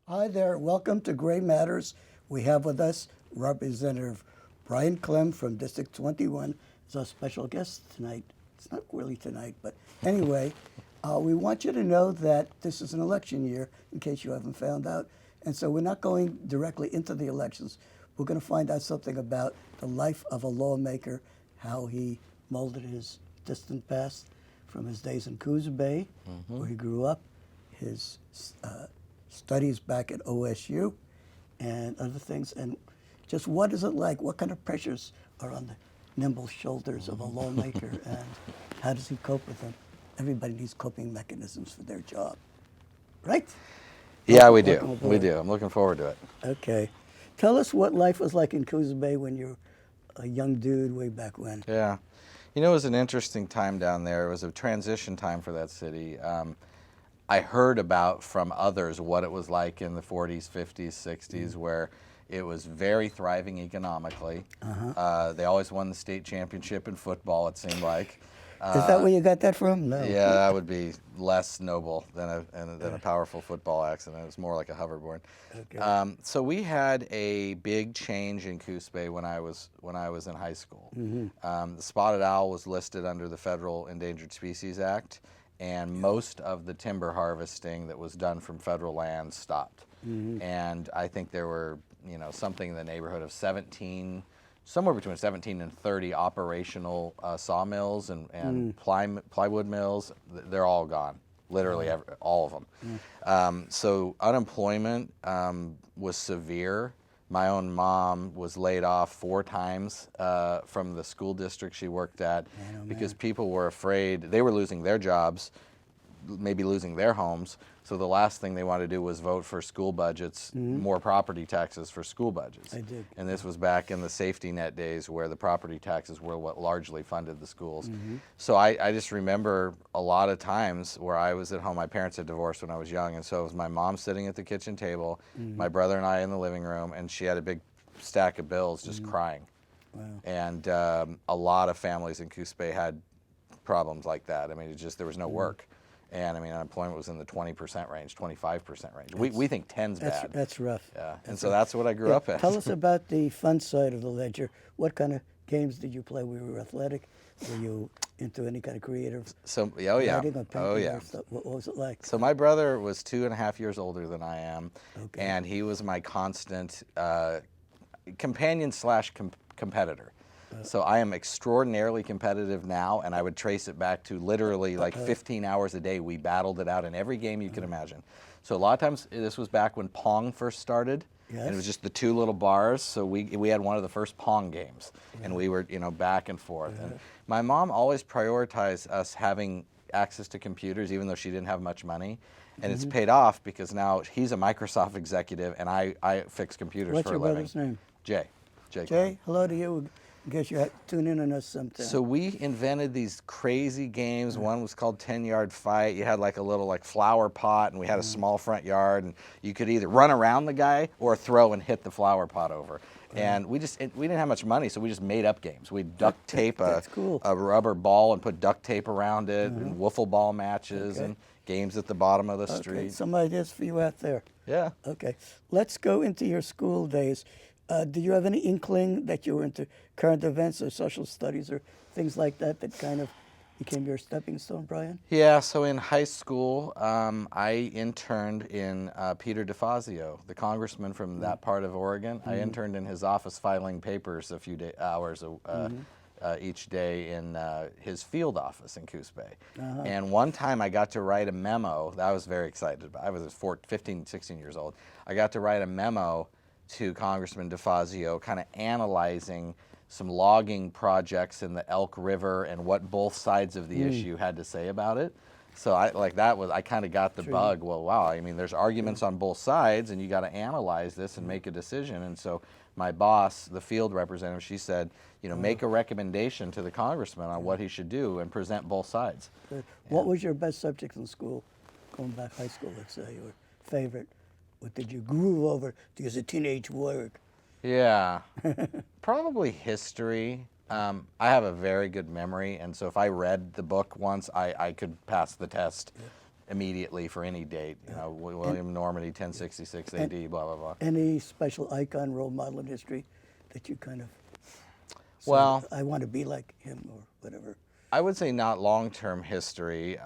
Hi there. Welcome to Gray Matters. We have with us Representative Brian Clem from District 21 as our special guest tonight. It's not really tonight, but anyway, we want you to know that this is an election year, in case you haven't found out. And so we're not going directly into the elections. We're going to find out something about the life of a lawmaker, how he molded his distant past from his days in Coos Bay, where he grew up, his studies back at OSU, and other things. And just what is it like? What kind of pressures are on the nimble shoulders of a lawmaker, and how does he cope with them? Everybody needs coping mechanisms for their job, right? Yeah, we do. Welcome aboard. We do. I'm looking forward to it. Okay. Tell us what life was like in Coos Bay when you were a young dude way back when. Yeah. You know, it was an interesting time down there. It was a transition time for that city. I heard about from others what it was like in the 40s, 50s, 60s, where it was very thriving economically. They always won the state championship in football, it seemed like. Is that where you got that from? No. Yeah, that would be less noble than a powerful football accident. It was more like a hoverboard. Okay. So we had a big change in Coos Bay when I was in high school. The spotted owl was listed under the Federal Endangered Species Act, and most of the timber harvesting that was done from federal land stopped. And I think there were, something in the neighborhood of somewhere between 17 and 30 operational sawmills and plywood mills. They're all gone, literally all of them. So unemployment was severe. My own mom was laid off 4 times from the school district she worked at because people were afraid. They were losing their jobs, maybe losing their homes. So the last thing they wanted to do was vote for school budgets, more property taxes for school budgets. I did. And this was back in the safety net days where the property taxes were what largely funded the schools. So I just remember a lot of times where I was at home. My parents had divorced when I was young, and so it was my mom sitting at the kitchen table, my brother and I in the living room, and she had a big stack of bills just crying. Wow. And a lot of families in Coos Bay had problems like that. I mean, there was no work. And I mean, unemployment was in the 20% range, 25% range. We think 10's bad. That's rough. Yeah, and so that's what I grew up at. Tell us about the fun side of the ledger. What kind of games did you play? Were you athletic? Were you into any kind of creative writing or painting or stuff? What was it like? So my brother was 2.5 years older than I am, Okay. and he was my constant companion/competitor. So I am extraordinarily competitive now, and I would trace it back to literally like 15 hours a day. We battled it out in every game you could imagine. So a lot of times, this was back when Pong first started, and it was just the 2 little bars. So we had one of the first Pong games, and we were back and forth. And my mom always prioritized us having access to computers, even though she didn't have much money. And it's paid off because now he's a Microsoft executive, and I fix computers What's for a your living. brother's name? Jay. Jay, hello to you. I guess you tune in on us sometime. So we invented these crazy games. One was called 10-Yard Fight. You had like a little flower pot, and we had a small front yard, and you could either run around the guy or throw and hit the flower pot over. And we didn't have much money, so we just made up games. We duct tape a rubber ball and put duct tape around it, and wiffle ball matches and games at the bottom of the street. Some ideas for you out there. Yeah. Okay, let's go into your school days. Did you have any inkling that you were into current events or social studies or things like that kind of became your stepping stone, Brian? Yeah, so in high school, I interned in Peter DeFazio, the congressman from that part of Oregon. I interned in his office filing papers a few hours each day in his field office in Coos Bay. And one time I got to write a memo that I was very excited about. I was 15, 16 years old. I got to write a memo to Congressman DeFazio, kind of analyzing some logging projects in the Elk River and what both sides of the issue had to say about it. So I kind of got the bug. Well, wow, I mean, there's arguments on both sides, and you got to analyze this and make a decision. And so my boss, the field representative, she said, make a recommendation to the congressman on what he should do and present both sides. Good. What was your best subject in school, going back high school, let's say, your favorite? What did you groove over to as a teenage warrior? Yeah, probably history. I have a very good memory, and so if I read the book once, I could pass the test immediately for any date. You know, William Normandy, 1066 A.D., blah, blah, blah. Any special icon, role model in history that you kind of said, Well, I want to be like him or whatever? I would say not long-term history,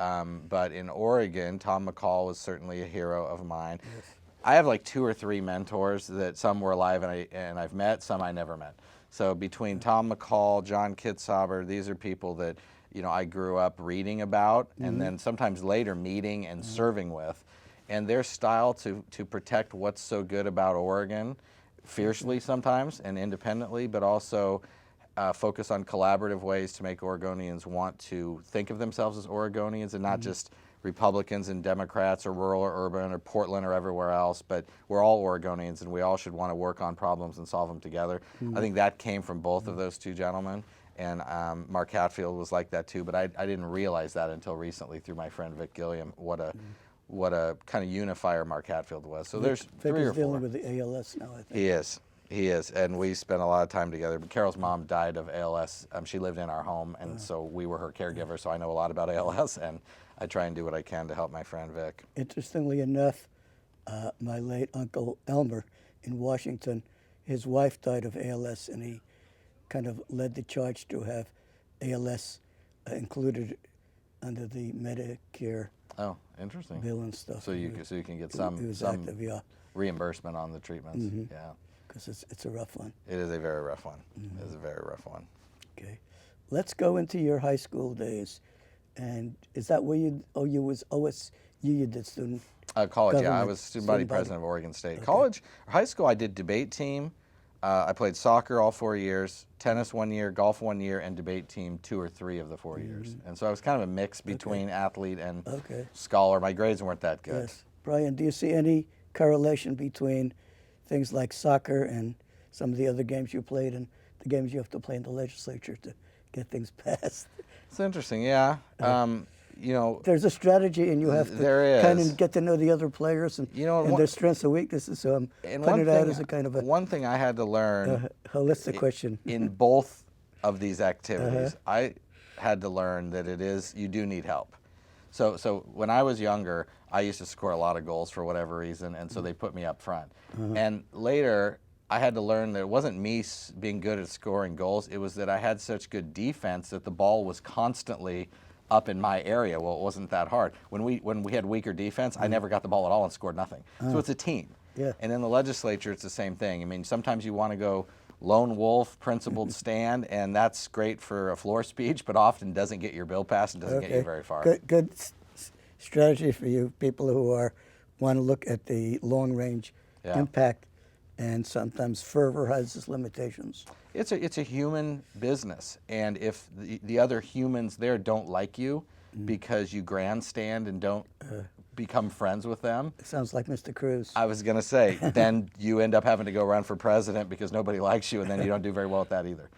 but in Oregon, Tom McCall was certainly a hero of mine. Yes. I have like 2 or 3 mentors that some were alive and I've met, some I never met. So between Tom McCall, John Kitzhaber, these are people that, you know, I grew up reading about and then sometimes later meeting and serving with. And their style to protect what's so good about Oregon, fiercely sometimes and independently, but also focus on collaborative ways to make Oregonians want to think of themselves as Oregonians and not just Republicans and Democrats or rural or urban or Portland or everywhere else, but we're all Oregonians and we all should want to work on problems and solve them together. I think that came from both of those 2 gentlemen, and Mark Hatfield was like that too, but I didn't realize that until recently through my friend Vic Gilliam, what a kind of unifier Mark Hatfield was. So there's Vic 3 is or 4. dealing with the ALS now, I think. He is, and we spent a lot of time together. But Carol's mom died of ALS. She lived in our home, and so we were her caregiver, so I know a lot about ALS, and I try and do what I can to help my friend Vic. Interestingly enough, my late Uncle Elmer in Washington, his wife died of ALS, and he kind of led the charge to have ALS included under the Medicare Oh, interesting. bill and stuff. So you can get He some was active, yeah, reimbursement on the treatments. Yeah, because it's a rough one. it is a very rough one. It is a very rough one. Okay, let's go into your high school days, and is that where you? Oh, you was OSU. You did student. College, yeah, I Government was student body student body. president of Oregon State. College, high school, I did debate team. I played soccer all 4 years, tennis 1 year, golf 1 year, and debate team 2 or 3 of the 4 years. And so I was kind of a mix between athlete and scholar. My grades weren't that good. Yes, Brian. Do you see any correlation between things like soccer and some of the other games you played and the games you have to play in the legislature to get things passed? It's interesting, yeah. You know, There's a strategy, and you have to there kind is. of get to know the other players and, You know, and one- their strengths and weaknesses. So I'm and putting one it out thing, as a kind of a one thing I had to learn holistic question. in both of these activities, I had to learn that you do need help. So when I was younger, I used to score a lot of goals for whatever reason, and so they put me up front. And later, I had to learn that it wasn't me being good at scoring goals, it was that I had such good defense that the ball was constantly up in my area. Well, it wasn't that hard. When we had weaker defense, I never got the ball at all and scored nothing. So it's a team. Yeah. And in the legislature, it's the same thing. I mean, sometimes you want to go lone wolf, principled stand, and that's great for a floor speech, but often doesn't get your bill passed and doesn't get you very far. Good strategy for you people who want to look at the long range impact, and sometimes fervor has its limitations. It's a human business, and if the other humans there don't like you because you grandstand and don't become friends with them, It sounds like Mr. Cruz. I was going to say, then you end up having to go run for president because nobody likes you, and then you don't do very well at that either.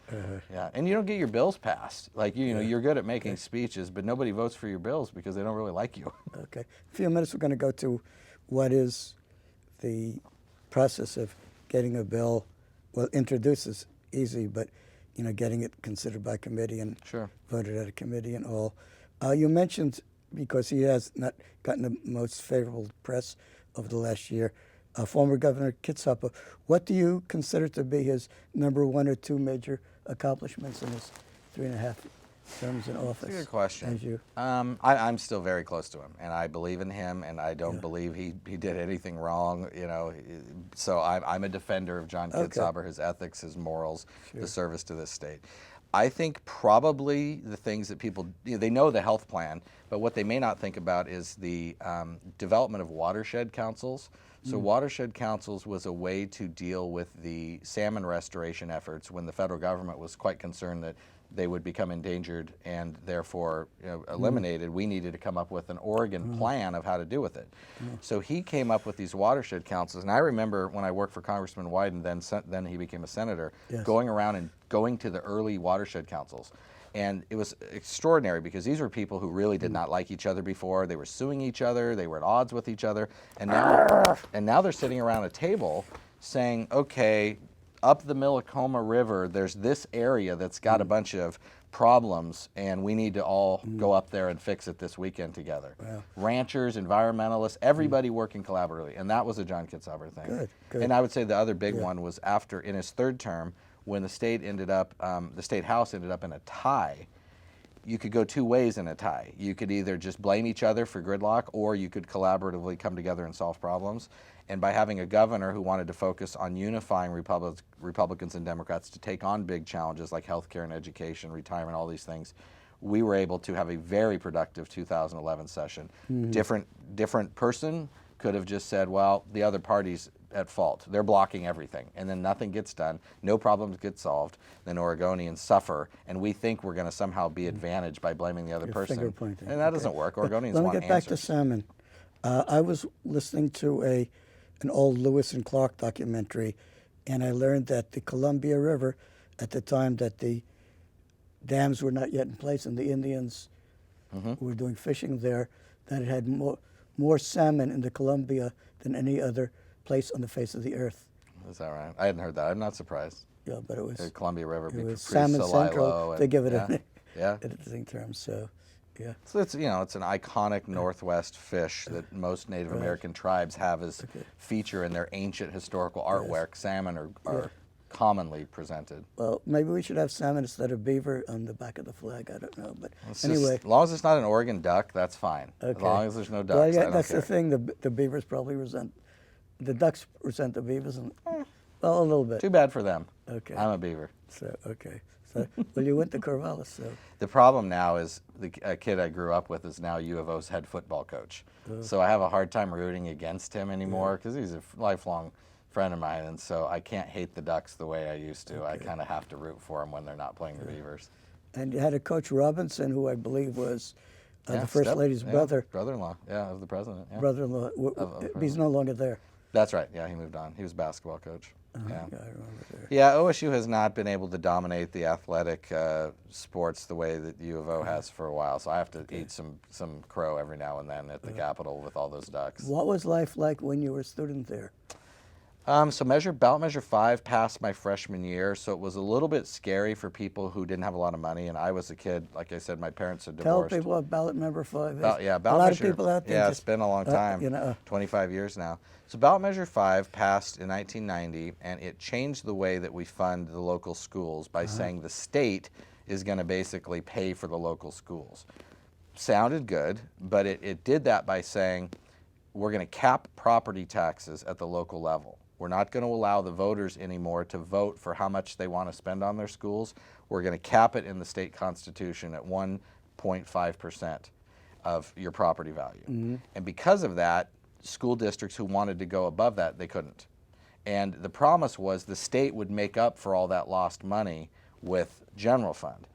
Yeah, and you don't get your bills passed. Like you know, you're good at making speeches, but nobody votes for your bills because they don't really like you. Okay. In a few minutes, we're going to go to what is the process of getting a bill. Well, introduced is easy, but you know, getting it considered by committee and voted at a committee and all. You mentioned, because he has not gotten the most favorable press over the last year, former Governor Kitzhaber. What do you consider to be his number 1 or 2 major accomplishments in his 3.5 terms in office? That's a good question. As you, I'm still very close to him, and I believe in him, and I don't believe he did anything wrong. You know, so I'm a defender of John Kitzhaber, his ethics, his morals, the service to this state. I think probably the things that people, you know, they know the health plan, but what they may not think about is the development of watershed councils. So watershed councils was a way to deal with the salmon restoration efforts when the federal government was quite concerned that they would become endangered and therefore eliminated. We needed to come up with an Oregon plan of how to deal with it. So he came up with these watershed councils, and I remember when I worked for Congressman Wyden, then he became a senator, going around and going to the early watershed councils. And it was extraordinary because these were people who really did not like each other before. They were suing each other, they were at odds with each other, and now they're sitting around a table saying, okay, up the Millicoma River, there's this area that's got a bunch of problems, and we need to all go up there and fix it this weekend together. Wow. Ranchers, environmentalists, everybody working collaboratively, and that was a John Kitzhaber thing. Good, good. And I would say the other big one was after, in his third term, when the state ended up, the state house ended up in a tie. You could go two ways in a tie. You could either just blame each other for gridlock, or you could collaboratively come together and solve problems. And by having a governor who wanted to focus on unifying Republicans and Democrats to take on big challenges like healthcare and education, retirement, all these things, we were able to have a very productive 2011 session. Different person could have just said, well, the other party's at fault. They're blocking everything, and then nothing gets done. No problems get solved. Then Oregonians suffer, and we think we're going to somehow be advantaged by blaming the other person. Finger pointing. And that doesn't work. Oregonians Let me want get back to answers. salmon. I was listening to an old Lewis and Clark documentary, and I learned that the Columbia River, at the time that the dams were not yet in place and the Indians who were doing fishing there, that it had more salmon in the Columbia than any other place on the face of the earth. Is that right? I hadn't heard that. I'm not surprised. Yeah, but it was The Columbia River it be was pretty salmon central. They give it yeah. Yeah. an interesting term. So, yeah. So it's, it's an iconic Northwest fish that most Native American tribes have as feature in their ancient historical artwork. Salmon are commonly presented. Well, maybe we should have salmon instead of beaver on the back of the flag. I don't know, but It's anyway. just, as long as it's not an Oregon duck, that's fine. As Okay. long as there's no ducks, Well, I yeah, don't that's care. the thing. The beavers probably the ducks resent the beavers, and well, a little bit. Too bad for them. Okay. I'm a beaver. So okay. So well, you went to Corvallis, so The problem now is a kid I grew up with is now U of O's head football coach. So I have a hard time rooting against him anymore because he's a lifelong friend of mine, and so I can't hate the Ducks the way I used to. I kind of have to root for them when they're not playing the Beavers. and you had a Coach Robinson, who I believe was the First Step- Lady's yeah, brother, brother-in-law, of the president. Yeah. brother-in-law. He's no longer there. That's right. Yeah, he moved on. He was a basketball coach. Yeah. Yeah, I remember there. Yeah, OSU has not been able to dominate the athletic sports the way that U of O has for a while. So I have to eat some crow every now and then at the Capitol with all those Ducks. What was life like when you were a student there? So ballot measure 5 passed my freshman year, so it was a little bit scary for people who didn't have a lot of money. And I was a kid, like I said, my parents are Tell divorced. people what ballot number 5 is. Ballot a lot measure, of people out there. Yeah, just, it's been a long time. 25 years now. So ballot measure 5 passed in 1990, and it changed the way that we fund the local schools by saying the state is going to basically pay for the local schools. Sounded good, but it did that by saying we're going to cap property taxes at the local level. We're not going to allow the voters anymore to vote for how much they want to spend on their schools. We're going to cap it in the state constitution at 1.5% of your property value. And because of that, school districts who wanted to go above that, they couldn't. And the promise was the state would make up for all that lost money with general fund.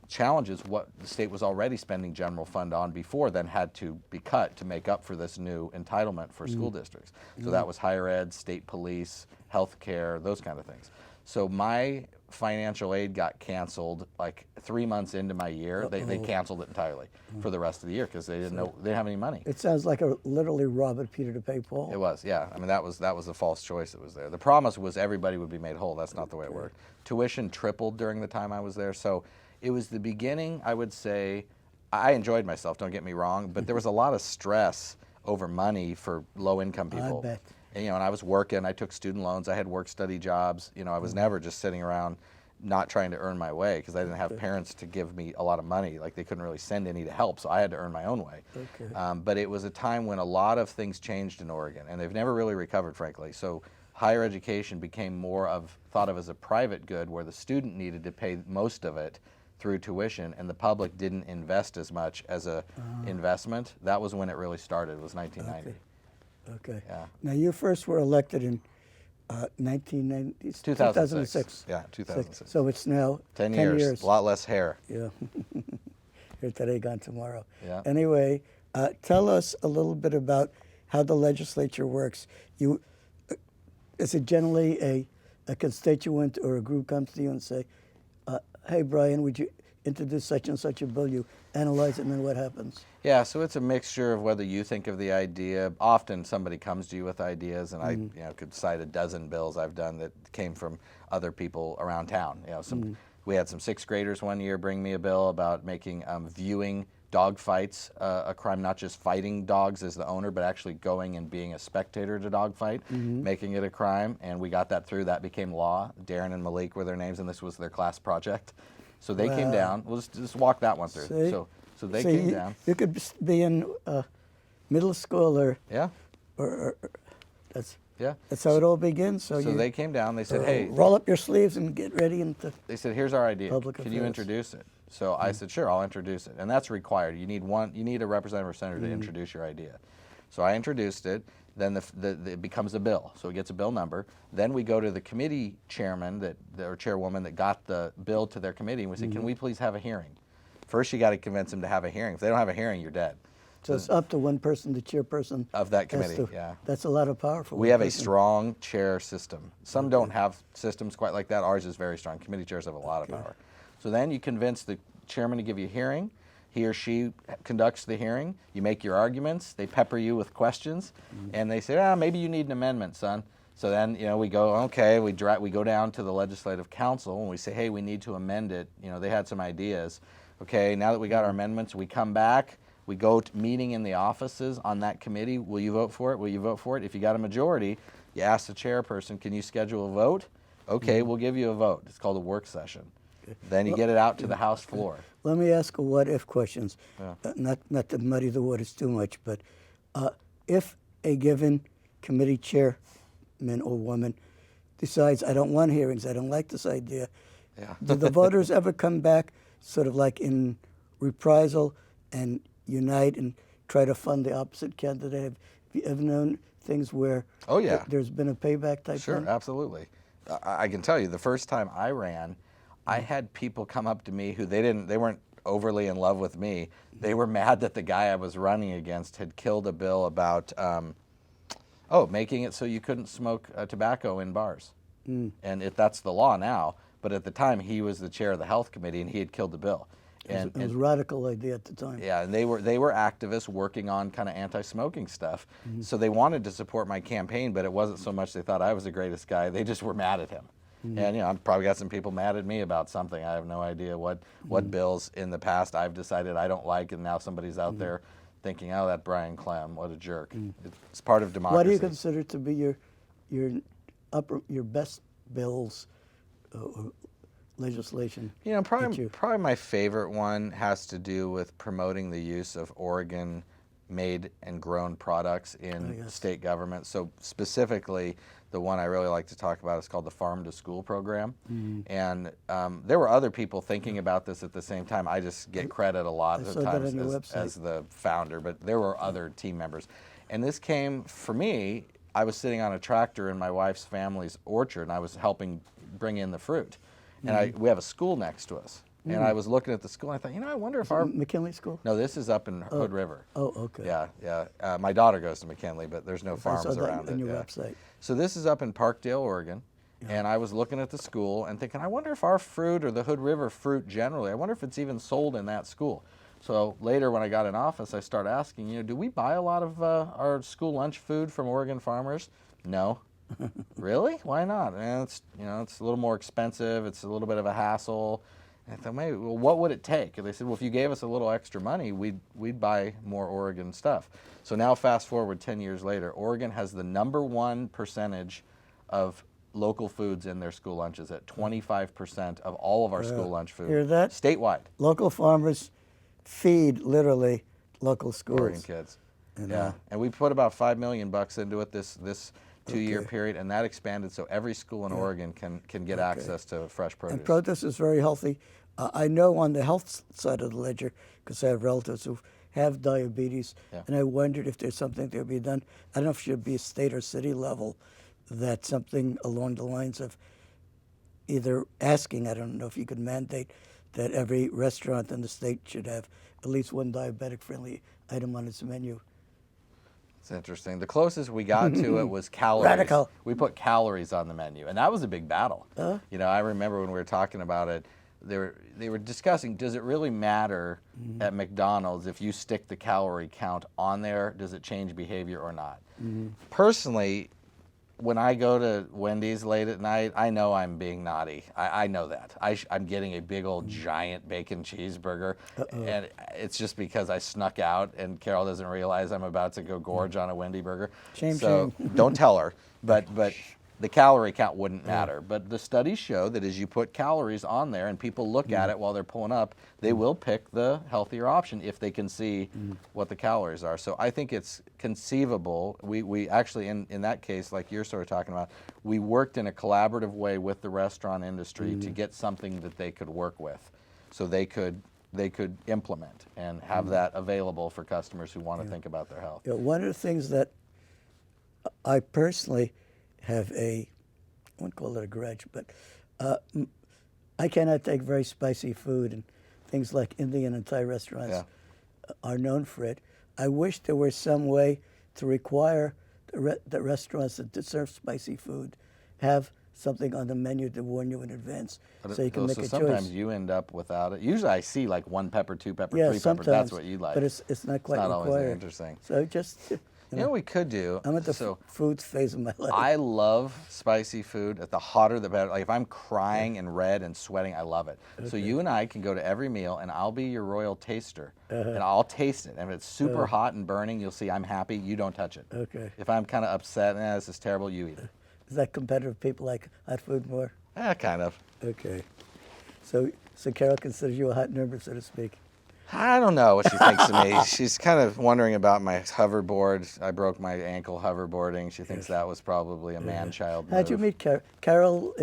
Challenge is what the state was already spending general fund on before then had to be cut to make up for this new entitlement for school districts. So that was higher ed, state police, health care, those kind of things. So my financial aid got canceled like 3 months into my year. They canceled it entirely for the rest of the year because they didn't have any money. It sounds like literally robbing Peter to pay Paul. It was, yeah. I mean, that was a false choice that was there. The promise was everybody would be made whole. That's not the way it worked. Tuition tripled during the time I was there. So it was the beginning, I would say. I enjoyed myself, don't get me wrong, but there was a lot of stress over money for low-income people. I bet. And, and I was working. I took student loans. I had work-study jobs. I was never just sitting around not trying to earn my way because I didn't have parents to give me a lot of money. Like, they couldn't really send any to help, so I had to earn my own way. Okay. But it was a time when a lot of things changed in Oregon, and they've never really recovered, frankly. So higher education became thought of as a private good where the student needed to pay most of it through tuition, and the public didn't invest as much as a investment. That was when it really started, was 1990. Okay. Yeah. Now, you first were elected in 2006. Yeah, 2006. So it's now 10 years. A lot less hair. Yeah. Here today, gone tomorrow. Yeah. Anyway, tell us a little bit about how the legislature works. Is it generally a constituent or a group comes to you and say, "Hey, Brian, introduce such and such a bill, you analyze it, and then what happens? Yeah, so it's a mixture of whether you think of the idea. Often somebody comes to you with ideas, and I could cite a dozen bills I've done that came from other people around town. We had some sixth graders one year bring me a bill about making viewing dog fights a crime, not just fighting dogs as the owner, but actually going and being a spectator to dog fight, making it a crime. And we got that through. That became law. Darren and Malik were their names, and this was their class project. So they came down. We'll just walk that one through. See? So they came down. You could be in middle school or that's how it all begins. So they came down. They said, "Hey, roll up your sleeves and get ready." They said, "Here's our idea. Public Can you affairs. introduce it?" So I said, "Sure, I'll introduce it." And that's required. You need a representative or senator to introduce your idea. So I introduced it. Then it becomes a bill. So it gets a bill number. Then we go to the committee chairman or chairwoman that got the bill to their committee, and we say, "Can we please have a hearing?" First, you got to convince them to have a hearing. If they don't have a hearing, you're dead. So it's up to one person, the chairperson of that committee. That's a lot of power for We have a strong chair system. Some don't have systems quite like that. Ours is very strong. Committee chairs have a lot of power. So then you convince the chairman to give you a hearing. He or she conducts the hearing. You make your arguments. They pepper you with questions, and they say, maybe you need an amendment, son. So then we go, okay, we go down to the legislative council and we say, hey, we need to amend it. They had some ideas. Okay, now that we got our amendments, we come back. We go to meeting in the offices on that committee. Will you vote for it? Will you vote for it? If you got a majority, you ask the chairperson, can you schedule a vote? Okay, we'll give you a vote. It's called a work session. Then you get it out to the House floor. Let me ask a what-if questions. Not to muddy the waters too much, but if a given committee chairman or woman decides, I don't want hearings, I don't like this idea, do the voters ever come back sort of like in reprisal and unite and try to fund the opposite candidate? Have you ever known things where there's been a payback type Sure, thing? absolutely. I can tell you, the first time I ran, I had people come up to me who they weren't overly in love with me. They were mad that the guy I was running against had killed a bill about making it so you couldn't smoke tobacco in bars. And that's the law now, but at the time he was the chair of the health committee and he had killed the bill. It was a radical idea at the time. Yeah, and they were activists working on kind of anti-smoking stuff. So they wanted to support my campaign, but it wasn't so much they thought I was the greatest guy. They just were mad at him. And I've probably got some people mad at me about something. I have no idea what bills in the past I've decided I don't like, and now somebody's out there thinking, oh, that Brian Clem, what a jerk. It's part of democracy. What do you consider to be your best bills or legislation? Probably my favorite one has to do with promoting the use of Oregon-made and grown products in state government. So specifically, the one I really like to talk about is called the Farm to School program. And there were other people thinking about this at the same time. I just get credit a lot of times as the founder, but there were other team members. And this came, for me, I was sitting on a tractor in my wife's family's orchard, and I was helping bring in the fruit. And we have a school next to us. And I was looking at the school, and I thought, I wonder if our... McKinley School? No, this is up in Hood River. Oh, okay. Yeah. My daughter goes to McKinley, but there's no farms around it. On your website. So this is up in Parkdale, Oregon. And I was looking at the school and thinking, I wonder if our fruit, or the Hood River fruit generally, I wonder if it's even sold in that school. So later when I got in office, I started asking, do we buy a lot of our school lunch food from Oregon farmers? No. Really? Why not? And it's a little more expensive. It's a little bit of a hassle. And I thought, maybe, well, what would it take? And they said, well, if you gave us a little extra money, we'd buy more Oregon stuff. So now fast forward 10 years later, Oregon has the #1 percentage of local foods in their school lunches at 25% of all of our school lunch food. Hear that? Statewide. Local farmers feed literally local schools. Oregon kids. And we put about $5 million into it this 2-year period, and that expanded so every school in Oregon can get access to fresh produce. And produce is very healthy. I know on the health side of the ledger, because I have relatives who have diabetes, and I wondered if there's something that would be done. I don't know if it should be a state or city level, that something along the lines of either asking, I don't know if you could mandate that every restaurant in the state should have at least one diabetic-friendly item on its menu. It's interesting. The closest we got to it was calories. Radical. We put calories on the menu, and that was a big battle. I remember when we were talking about it, they were discussing, does it really matter at McDonald's if you stick the calorie count on there? Does it change behavior or not? Personally, when I go to Wendy's late at night, I know I'm being naughty. I know that. I'm getting a big old giant bacon cheeseburger, and it's just because I snuck out and Carol doesn't realize I'm about to go gorge on a Wendy burger. Shame, so don't tell her, but the calorie count wouldn't matter. But the studies show that as you put calories on there and people look at it while they're pulling up, they will pick the healthier option if they can see what the calories are. So I think it's conceivable. We actually, in that case, like you're sort of talking about, we worked in a collaborative way with the restaurant industry to get something that they could work with, so they could implement and have that available for customers who want to think about their health. You know, one of the things that I personally have I won't call it a grudge, but I cannot take very spicy food, and things like Indian and Thai restaurants are known for it. I wish there were some way to require the restaurants that serve spicy food have something on the menu to warn you in advance, so you can make a choice. Sometimes you end up without it. Usually I see like 1 pepper, 2 pepper, 3 pepper. That's what you like. But it's not quite it's not required. always that interesting. So just... You know what we could do? I'm at the food phase of my life. I love spicy food. The hotter, the better. Like if I'm crying and red and sweating, I love it. Okay. So you and I can go to every meal, and I'll be your royal taster, and I'll taste it. And if it's super hot and burning, you'll see I'm happy. You don't touch it. Okay. If I'm kind of upset, this is terrible, you eat it. Is that competitive people like hot food more? Kind of. Okay. So Carol considers you a hot number, so to speak. I don't know what she thinks of me. She's kind of wondering about my hoverboard. I broke my ankle hoverboarding. She thinks that was probably a man-child move. How'd you meet Carol? Carol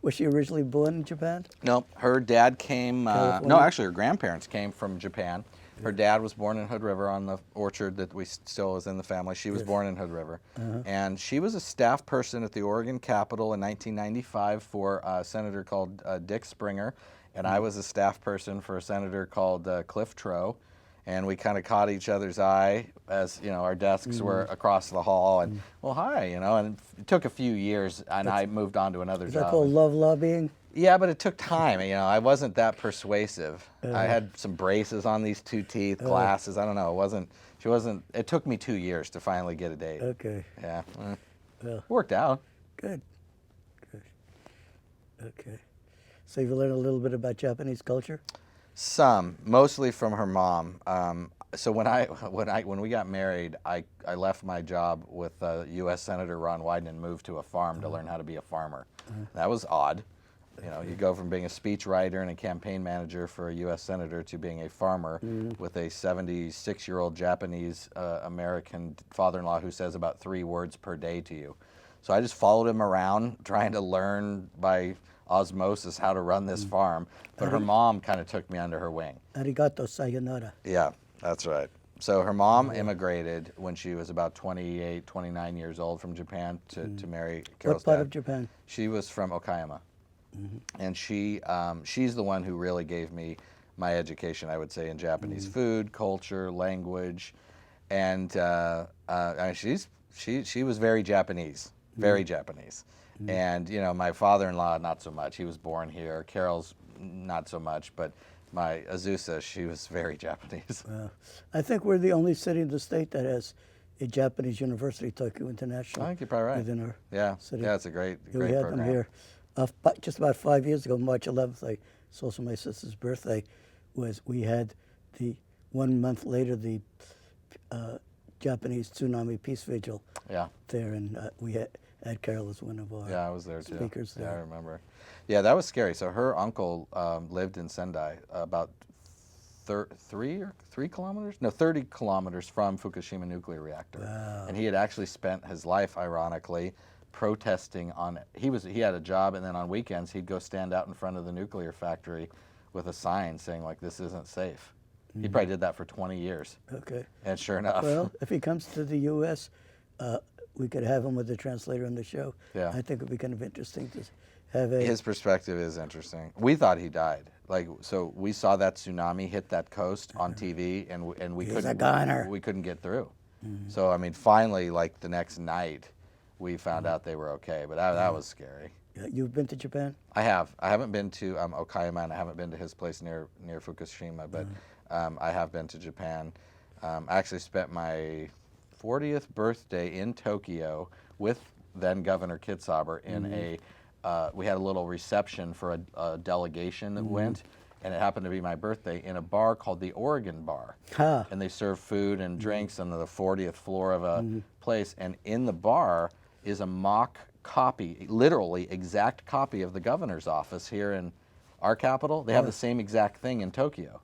was she originally born in Japan? No, her dad came, no, actually her grandparents came from Japan. Her dad was born in Hood River on the orchard that we still is in the family. She was born in Hood River. And she was a staff person at the Oregon Capitol in 1995 for a senator called Dick Springer. And I was a staff person for a senator called Cliff Trow, and we kind of caught each other's eye as our desks were across the hall. And well, hi, and it took a few years, and I moved on to another job. Is that called love lobbying? Yeah, but it took time. I wasn't that persuasive. I had some braces on these 2 teeth, glasses. I don't know. She wasn't. It took me 2 years to finally get a date. Okay. Yeah. Well, worked out. Good. Okay. So you've learned a little bit about Japanese culture? Some, mostly from her mom. So when we got married, I left my job with U.S. Senator Ron Wyden and moved to a farm to learn how to be a farmer. That was odd. You go from being a speechwriter and a campaign manager for a U.S. senator to being a farmer with a 76-year-old Japanese American father-in-law who says about 3 words per day to you. So I just followed him around trying to learn by osmosis how to run this farm, but her mom kind of took me under her wing. Arigato sayonara. Yeah, that's right. So her mom immigrated when she was about 28, 29 years old from Japan to marry Carol's What part dad. of Japan? She was from Okayama. And she's the one who really gave me my education, I would say, in Japanese food, culture, language, and she was very Japanese, very Japanese. And my father-in-law, not so much. He was born here. Carol's not so much, but my Azusa, she was very Japanese. I think we're the only city in the state that has a Japanese university, Tokyo International. I think you're probably right. Within our city. Yeah, it's a great We had program. them here. Just about 5 years ago, March 11th, it's also my sister's birthday, we had 1 month later, the Japanese tsunami peace vigil there, and we had Carol as one of our I was there too. speakers there. Yeah, I remember. Yeah, that was scary. So her uncle lived in Sendai, about 30 kilometers from Fukushima nuclear reactor. Wow. And he had actually spent his life, ironically, protesting on it. He had a job, and then on weekends he'd go stand out in front of the nuclear factory with a sign saying like, "This isn't safe." He probably did that for 20 years. Okay. And sure enough. Well, if he comes to the U.S., we could have him with the translator on the show. Yeah. I think it would be kind of interesting to have His perspective is interesting. We thought he died. So we saw that tsunami hit that coast on TV, and we He's a goner. we couldn't get through. So I mean, finally, the next night, we found out they were okay. But that was scary. You've been to Japan? I have. I haven't been to Okayama, and I haven't been to his place near Fukushima, but I have been to Japan. I actually spent my 40th birthday in Tokyo with then Governor Kitsaber in we had a little reception for a delegation that went, and it happened to be my birthday in a bar called the Oregon Bar. Huh. And they serve food and drinks on the 40th floor of a place, and in the bar is a mock copy, literally exact copy of the governor's office here in our capital. They have the same exact thing in Tokyo.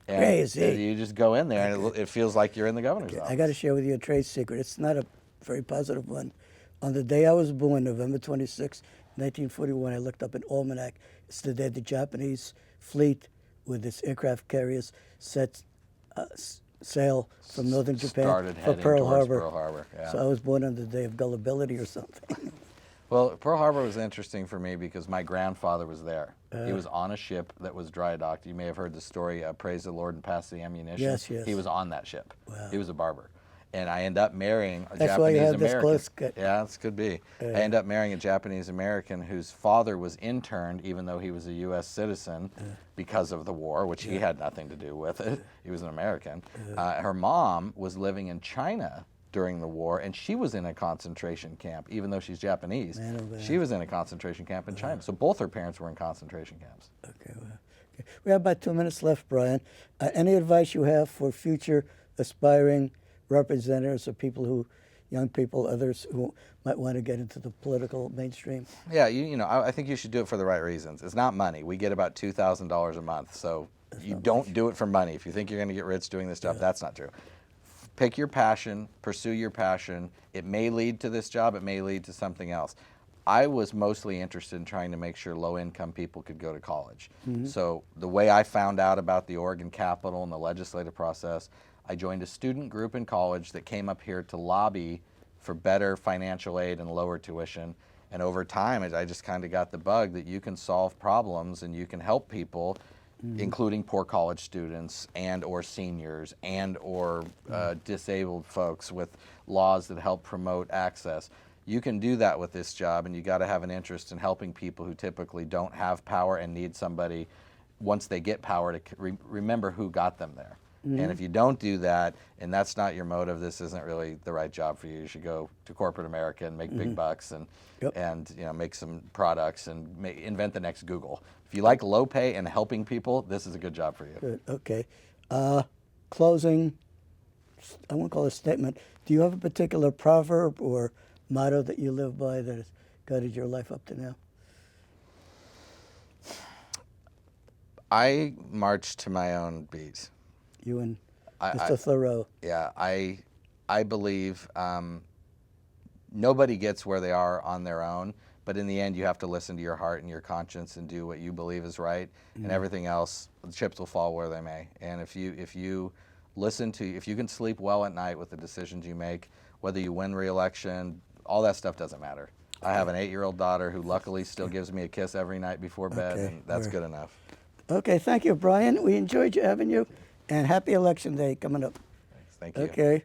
And Crazy. you just go in there and it feels like you're in the governor's office. I got to share with you a trade secret. It's not a very positive one. On the day I was born, November 26, 1941, I looked up an almanac. It's the day the Japanese fleet with its aircraft carriers set sail from northern Japan Started for heading Pearl towards Harbor. Pearl Harbor, yeah. So I was born on the day of gullibility or something. Well, Pearl Harbor was interesting for me because my grandfather was there. He was on a ship that was dry docked. You may have heard the story, Praise the Lord and Pass the Ammunition. Yes, yes. He was on that ship. Wow. He was a barber. And I ended up marrying a That's why you Japanese have this American. close cut. Yeah, this could be. I ended up marrying a Japanese American whose father was interned, even though he was a U.S. citizen, because of the war, which he had nothing to do with it. He was an American. Her mom was living in China during the war, and she was in a concentration camp, even though she's Japanese. Man, oh, man. She was in a concentration camp in China. So both her parents were in concentration camps. Okay, well, okay. We have about 2 minutes left, Brian. Any advice you have for future aspiring representatives or people who, young people, others who might want to get into the political mainstream? Yeah, I think you should do it for the right reasons. It's not money. We get about $2,000 a month, so you don't do it for money. If you think you're going to get rich doing this stuff, that's not true. Pick your passion, pursue your passion. It may lead to this job, it may lead to something else. I was mostly interested in trying to make sure low-income people could go to college. So the way I found out about the Oregon Capitol and the legislative process, I joined a student group in college that came up here to lobby for better financial aid and lower tuition. And over time, I just kind of got the bug that you can solve problems and you can help people, including poor college students and or seniors and or disabled folks, with laws that help promote access. You can do that with this job, and you got to have an interest in helping people who typically don't have power and need somebody, once they get power, to remember who got them there. And if you don't do that, and that's not your motive, this isn't really the right job for you. You should go to corporate America and make big bucks and make some products and invent the next Google. If you like low pay and helping people, this is a good job for you. Good. Okay. Closing, I won't call it a statement. Do you have a particular proverb or motto that you live by that has guided your life up to now? I march to my own beat. You and Mr. Thoreau. Yeah, I believe nobody gets where they are on their own, but in the end you have to listen to your heart and your conscience and do what you believe is right, and everything else, the chips will fall where they may. And if you if you can sleep well at night with the decisions you make, whether you win re-election, all that stuff doesn't matter. I have an 8-year-old daughter who luckily still gives me a kiss every night before bed, and that's good enough. Okay, thank you, Brian. We enjoyed having you, and happy Election Day coming up. Thanks. Thank you. Okay.